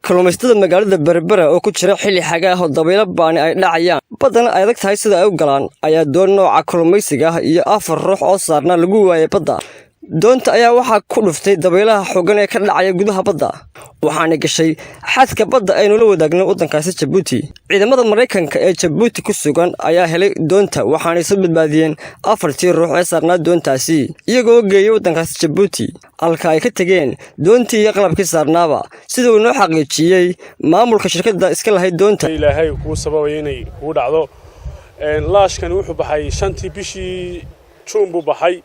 kalluumaysatada magaalada Berbera oo ku jira xilli xagaa ah oo dabaylo baan ay dhacayaan badana ay adag tahay sida ay u galaan ayaa doon nooca kalluumaysiga ah iyo 4 ruux oo saarna lagu waayay badda. doonta ayaa waxaa ku dhuftay dabaylaha xooggan ee ka dhacaya gudaha badda waxaana gashay xadka badda aynu la wadaagno waddankaasi Djibouti. ciidamada Mareykanka ee Djibouti ku sugan ayaa helay doonta waxaana soo badbaadiyeen 4 ruux ee saarnaa doontaasi iyagoo geeyay waddankaasi Djibouti halka ay ka tageen doontii iyo qalabkii saarnaaba sida uu noo xaqiijiyay maamulka shirkadda iska lahayd doonta. ilaahay ku sababay inay ku dhacdo laashkan wuxuu baxay 5tii bishii Juun buu baxay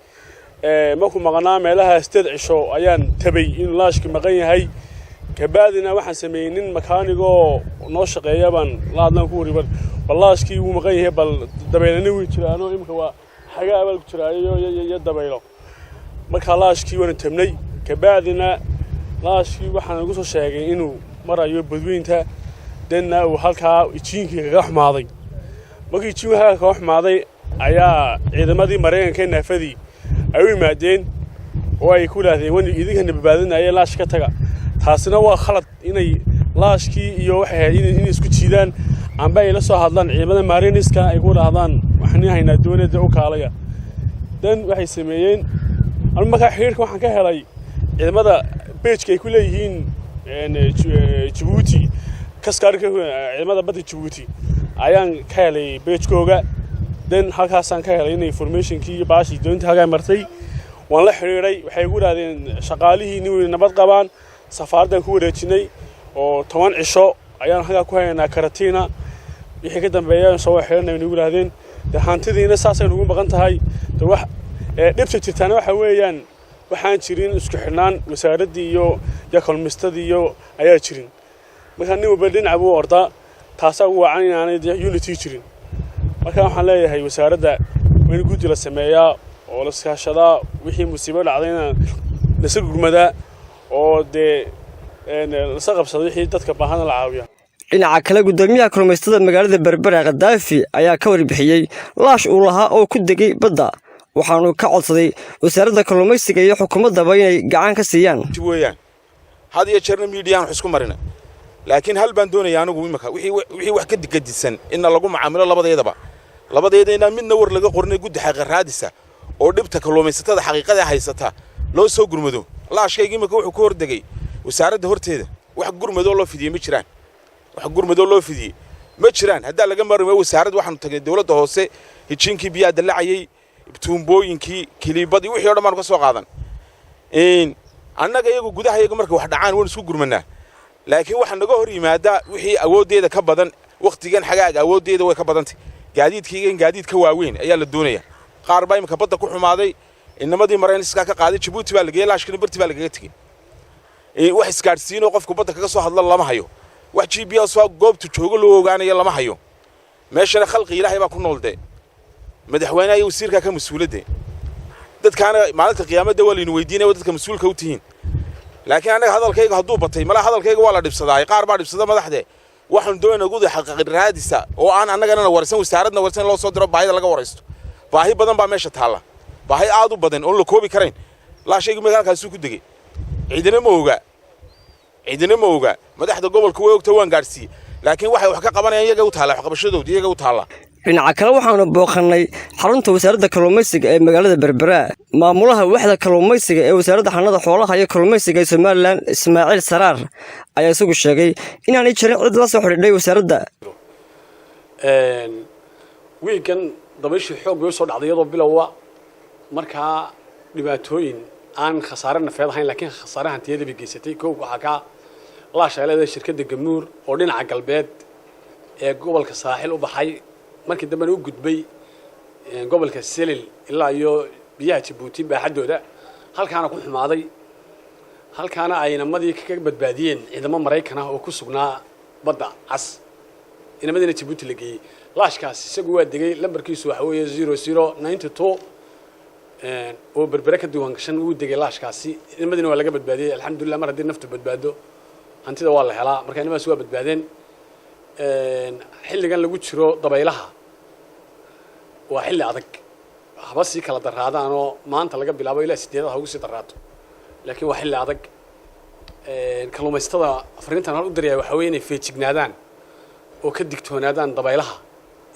markuu maqnaa meelaha 8 cisho ayaan tabay in laashki maqan yahay kabaadina waxaan sameeyay nin makaanigo noo shaqeeya baan la hadlan ku wariban laashki uu maqan yahay bal dabeelana wii jiraano imka waa xagaa bal ku jiraayo iyo dabeelo marka laashki waan tabnay kabaadina laashki waxaan ugu soo sheegay inuu marayo badweynta dana uu halka ijiinkii kaga xumaaday markii ijiinka kaga xumaaday ayaa ciidamadii Mareykanka naafadii ay u yimaadeen oo ay ku laahdeen wan idinka badbaadinaya laash ka taga taasina waa khalad inay laashkii iyo waxay in isku jiidaan amba ay la soo hadlaan ciidamada Mareykanka ay ku dhaahdaan waxaan haynaa doonada oo kaalaya dan waxay sameeyeen marka xiriirka waxaan ka helay ciidamada page ay ku leeyihiin Djibouti kaskarka ciidamada badda Djibouti ayaan ka helay page-kooga dan halkaasaan ka helay information-kii iyo baashi doonta haga martay waan la xiriiray waxay ku raadeen shaqaalihii inay nabad qabaan safaaradan ku wareejinay oo 10 cisho ayaan haga ku haynaa karantiina wixii ka dambeeyay soo xiriirnay inay ku raadeen hantidiina saasay ugu maqan tahay wax dhibta jirtaan waxa weeyaan waxaan jirin isku xirnaan wasaaradii iyo kalluumaystadii iyo ayaa jirin marka nin walba dhinac buu ordaa taasoo wacan inaanay unity jirin marka waxaan leeyahay wasaaradda in guddi la sameeyaa oo la iskaashada wixii musiibo dhacdayna la soo gurmada oo la soo qabsado wixii dadka baahan la caawiyo. dhinaca kale gudoomiyaha kalluumaysatada magaalada Berbera Qadaafi ayaa ka warbixiyay laash uu lahaa oo ku degay badda waxaanu ka codsaday wasaaradda kalluumaysiga iyo xukuumadda inay gacan ka siiyaan. had iyo jeerna media wax isku marina laakiin hal baan doonayaa anigu imika wixii wax ka digadisan in lagu macaamilo labadeedana midna war laga qornay guddi xaqraadisa oo dhibta kalluumaysatada xaqiiqada haysata loo soo gurmado laashkayga imika wuxuu ku hordegay wasaaradda horteeda wax gurmado loo fidiyay ma jiraan hadda laga marmay wasaaradda waxaanu tagnay dawladda hoose hijiinkii biyaa dalacayay tuumbooyinkii kiliibadii wixii oo dhan ka soo qaadan annaga iyagu gudaha iyaga marka wax dhacaan waan isku gurmanaa laakiin waxa naga hor yimaada wixii awoodeeda ka badan waqtigan xagaaga awoodeeda way ka badantay gaadiid ka waaweyn ayaa la doonaya qaar baa imka badda ku xumaaday inamadii Mareykanka ka qaaday Djibouti baa lageeyay laashkina barti baa lagaga tagay wax iskaarsiin oo qofku badda kaga soo hadla lama hayo wax GPS waa goobtu joogo loo ogaanayo lama hayo meeshana khalqi Ilaahay baa ku noolde madaxweynaha iyo wasiirka ka mas'uuliyadda dadkaana maalinta qiyaamada waa la weydiinay dadka mas'uulka u tihiin laakiin anaga hadalkayga haduu batay mala hadalkayga waa la dhibsaday qaar baa dhibsada madaxde waxaan doonaa guud xaqraadisa oo aan anagana warsan wasaaradna warsan loo soo diro baahida laga waraysto baahi badan baa meesha taala baahi aad u badan oo la koobi karayn la sheegay magaalkaas ku degay ciidana ma oga madaxda gobolka way ogta waan gaarsiiyay laakiin waxay wax ka qabanayaan iyaga u taala wax qabashadoodii iyaga u taala. dhinaca kale waxaanu booqannay xarunta wasaaradda kalluumaysiga ee magaalada Berbera maamulaha waaxda kalluumaysiga ee wasaaradda xanaanada xoolaha iyo kalluumaysiga ee Soomaaliland Ismaaciil Saraar ayaa isagu sheegay inaanay jirin cid la soo xiriiray wasaaradda. wiigan dabayshii xoog bay soo dhacday iyadoo bilowga markaa dhibaatooyin aan khasaare nafeed ahayn laakiin khasaare hantiyada bay geysatay koow waxa ka la shaqeeyay shirkadda Gamuur oo dhinaca galbeed ee gobolka Saaxil u baxay markii dambe uu gudbay gobolka Selil ilaa iyo biyaha Djibouti baaxadooda halkaana ku xumaaday halkaana ay namadii ka badbaadiyeen ciidamada Mareykanka oo ku sugnaa badda cas inamadina Djibouti la geeyay laashkaas isagu waa degay lambarkiisu waxa weeye 0092 oo Berbera ka diiwaan gashan uu degay laashkaasi inamadina waa laga badbaadiyay alxamdulillah mar haddii naftu badbaado hantida waa la helaa marka inamaas waa badbaadeen xilligan lagu jiro dabaylaha waa xilli adag haba si kala daraadaan oo maanta laga bilaabo ilaa 8 ugu sii daraato laakiin waa xilli adag kalluumaysatada fariintan hal u diraya waxa weeye inay feejignaadaan oo ka digtoonaadaan dabaylaha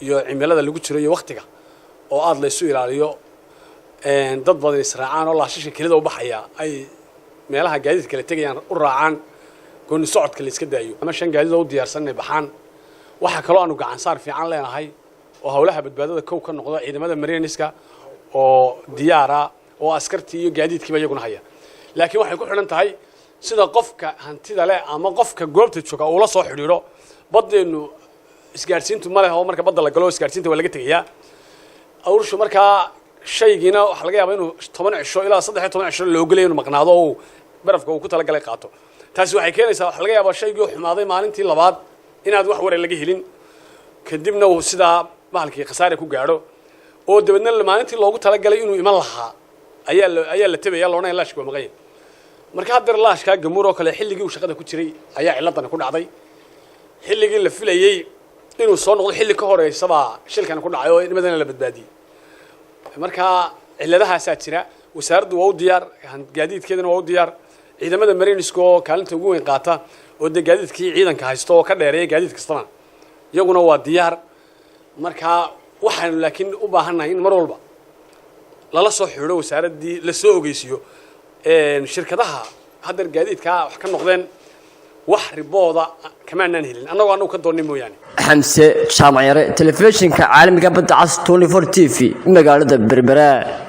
iyo cimilada lagu jiro iyo waqtiga oo aad la isu ilaaliyo dad badan israacaan oo laashisha kelida u baxaya ay meelaha gaadiidka kala tegayaan u raacaan gooni socodka la iska daayo ama shan gaadiid oo u diyaarsan inay baxaan waxa kale oo aanu gacan saar fiican leenahay oo hawlaha badbaadada kow ka noqda ciidamada mariniska oo diyaara oo askartii iyo gaadiidkiiba iyaguna haya laakiin waxay ku xidhan tahay sida qofka hantida leh ama qofka goobta jooga uu la soo xidhiidho badeenu isgaarsiintu ma leh oo marka badda la galo isgaarsiinta waa laga tegayaa awrshu markaa shaygiina waxa laga yaabaa inuu 10 cisho ilaa 13 cisho loo galay inuu maqnaado oo barafka uu ku tala galay qaato taasi waxay keenaysaa waxa laga yaabaa shaygii uu xumaaday maalintii labaad inaad wax wareer laga helin kadibna uu sida bahalkii khasaare ku gaadho oo dabadna maalintii loogu tala galay inuu iman lahaa ayaa la tabaya loona laashka waa maqan marka hadda laashka gamuur oo kale xilligii uu shaqada ku jiray ayaa ciladan ku dhacday xilligii la filayay inuu soo noqdo xilli ka horeysaba shilkan ku dhacay oo nimadana la badbaadiyay marka ciladahaas jira wasaaraddu waa u diyaar gaadiidkeedana waa u diyaar ciidamada mariniska oo kaalinta ugu weyn qaata oo gaadiidkii ciidanka haysto oo ka dheereeyay gaadiid kastana iyaguna waa diyaar marka waxaan laakiin u baahanahay in mar walba lala soo xidho wasaaradii la soo ogeysiyo shirkadaha hadda gaadiidka wax ka noqdeen wax ribooda kama aanan helin annagu ka doonay mooyaan xamse jaamacare telefishinka caalamiga badda cas 24 TV magaalada Berbera